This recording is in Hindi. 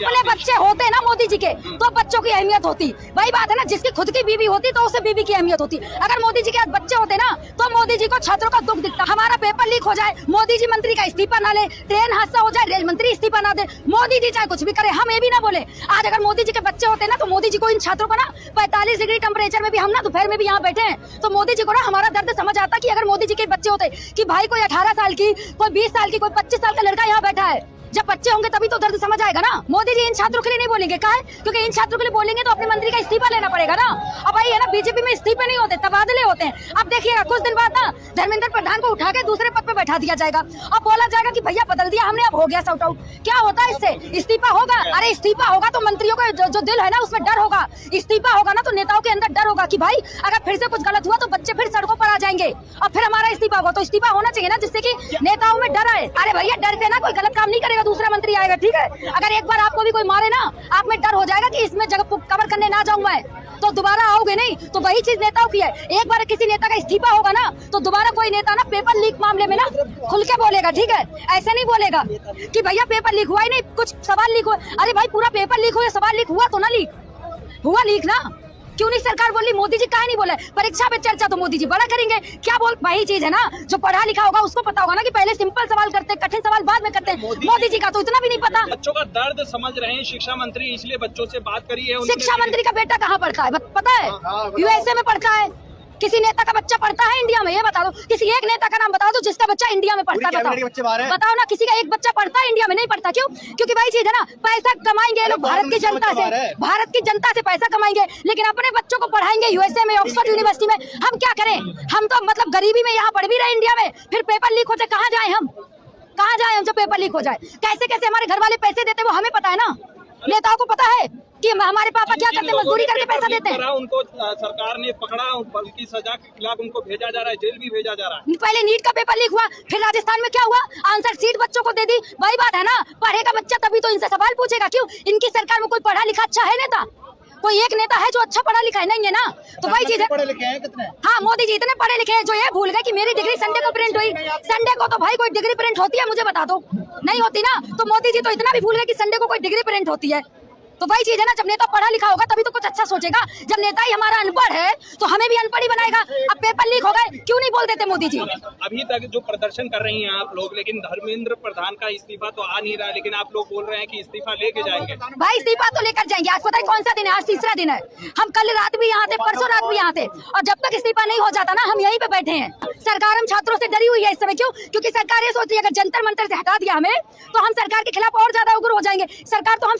अपने बच्चे होते ना मोदी जी के तो बच्चों की अहमियत होती। वही बात है ना, जिसकी खुद की बीवी होती तो उसे बीवी की अहमियत होती। अगर मोदी जी के बच्चे होते ना तो मोदी जी को छात्रों का दुख दिखता। हमारा पेपर लीक हो जाए, मोदी जी मंत्री का इस्तीफा ना ले, ट्रेन हादसा हो जाए, रेल मंत्री इस्तीफा ना दे, मोदी जी चाहे कुछ भी करे, हम ये भी ना बोले। आज अगर मोदी जी के बच्चे होते ना तो मोदी जी को इन छात्रों को ना 45 डिग्री टेम्परेचर में भी हम ना दोपहर में भी यहाँ बैठे हैं तो मोदी जी को ना हमारा दर्द समझ आता कि अगर मोदी जी के बच्चे होते कि भाई कोई 18 साल की, कोई 20 साल की, कोई 25 साल का लड़का यहाँ बैठा है। जब बच्चे होंगे तभी तो दर्द समझ आएगा ना। मोदी जी इन छात्रों के लिए नहीं बोलेंगे, क्या है? क्योंकि इन छात्रों के लिए बोलेंगे तो अपने मंत्री का इस्तीफा लेना पड़ेगा ना। अब भाई है ना, बीजेपी में इस्तीफे नहीं होते, तबादले होते हैं। अब देखिएगा कुछ दिन बाद ना धर्मेंद्र प्रधान को उठा के दूसरे पद पे बैठा दिया जाएगा। अब बोला जाएगा कि भैया बदल दिया हमने, अब हो गया सॉर्ट आउट। क्या होता है इससे? इस्तीफा होगा। अरे इस्तीफा होगा तो मंत्रियों का जो दिल है ना उसमें डर होगा। इस्तीफा होगा ना तो नेताओं के अंदर डर होगा कि भाई अगर फिर से कुछ गलत हुआ तो बच्चे फिर सड़कों पर आ जाएंगे और फिर हमारा इस्तीफा होगा। तो इस्तीफा होना चाहिए ना जिससे कि नेताओं में डर आए। अरे भैया डर के ना कोई गलत काम नहीं करेगा, दूसरा मंत्री आएगा, ठीक है? अगर एक बार आपको भी कोई मारे ना, आप में डर हो जाएगा कि इसमें जगह कवर करने ना जाऊं मैं, तो दोबारा आओगे नहीं। तो वही चीज नेताओं की है। एक बार किसी नेता का इस्तीफा होगा ना तो दोबारा कोई नेता ना पेपर लीक मामले में ना खुल के बोलेगा, ठीक है? ऐसे नहीं बोलेगा कि भैया पेपर लीक हुआ ही नहीं, कुछ सवाल लीक हुआ। अरे भाई पूरा पेपर लीक हुआ, सवाल लीक हुआ तो ना, लीक हुआ, लीक ना। क्यों नहीं सरकार बोली? मोदी जी काहे नहीं बोले? परीक्षा पे चर्चा तो मोदी जी बड़ा करेंगे। क्या बोल? वही चीज है ना, जो पढ़ा लिखा होगा उसको पता होगा ना कि पहले सिंपल सवाल करते, कठिन सवाल बाद में करते हैं। मोदी जी का तो इतना भी नहीं पता। बच्चों का दर्द समझ रहे हैं शिक्षा मंत्री, इसलिए बच्चों से बात करी है। शिक्षा मंत्री का बेटा कहाँ पढ़ता है पता है? यूएसए में पढ़ता है। किसी नेता का बच्चा पढ़ता है इंडिया में? ये बता दो, किसी एक नेता का नाम बता दो जिसका बच्चा इंडिया में पढ़ता है। बताओ ना, किसी का एक बच्चा पढ़ता है इंडिया में? नहीं पढ़ता। क्यों? क्योंकि भाई चीज है ना, पैसा कमाएंगे लोग भारत की जनता से, भारत की जनता से पैसा कमाएंगे, लेकिन अपने बच्चों को पढ़ाएंगे यूएसए में, ऑक्सफोर्ड यूनिवर्सिटी में। हम क्या करें? हम तो मतलब गरीबी में यहाँ पढ़ भी रहे इंडिया में, फिर पेपर लीक हो जाए कहाँ जाए हम? कहाँ जाए हम जब पेपर लीक हो जाए? कैसे कैसे हमारे घर वाले पैसे देते वो हमें पता है ना, नेताओं को पता है कि हमारे पापा क्या करते हैं, मजदूरी करके पैसा देते हैं। उनको सरकार ने पकड़ा, बल्कि सजा के खिलाफ उनको भेजा जा रहा है, जेल भी भेजा जा रहा है। पहले नीट का पेपर लीक हुआ, फिर राजस्थान में क्या हुआ, आंसर शीट बच्चों को दे दी। वही बात है ना, पढ़ेगा बच्चा तभी तो इनसे सवाल पूछेगा। क्यों? इनकी सरकार में कोई पढ़ा लिखा अच्छा है नेता? कोई एक नेता है जो अच्छा पढ़ा लिखा है? नहीं है ना। तो वही चीज है। पढ़े लिखे हैं कितने? हाँ, मोदी जी इतने पढ़े लिखे हैं जो ये भूल गए कि मेरी डिग्री संडे को प्रिंट हुई। संडे को तो भाई कोई डिग्री प्रिंट होती है? मुझे बता दो, नहीं होती ना। तो मोदी जी तो इतना भी भूल गए कि संडे को कोई डिग्री प्रिंट होती है। तो वही चीज है ना, जब नेता पढ़ा लिखा होगा तभी तो कुछ अच्छा सोचेगा। जब नेता ही हमारा अनपढ़ है तो हमें भी अनपढ़ ही बनाएगा। अब पेपर लीक हो गए, क्यों नहीं बोल देते मोदी जी? अभी तक जो प्रदर्शन कर रही हैं आप लोग, लेकिन धर्मेंद्र प्रधान का इस्तीफा तो आ नहीं रहा है, लेकिन आप लोग बोल रहे हैं कि इस्तीफा लेके जाएंगे। भाई इस्तीफा तो लेकर जाएंगे। आज पता है कौन सा दिन है? आज तीसरा दिन है। हम कल रात भी यहाँ थे, परसों रात भी यहाँ थे, और जब तक इस्तीफा नहीं हो जाता ना हम यहीं पे बैठे हैं। सरकार हम छात्रों से डरी हुई है इस समय। क्यों? क्योंकि सरकार ये सोचती है अगर जंतर मंतर से हटा दिया हमें तो हम सरकार के खिलाफ और ज्यादा उग्र हो जाएंगे। सरकार तो हमसे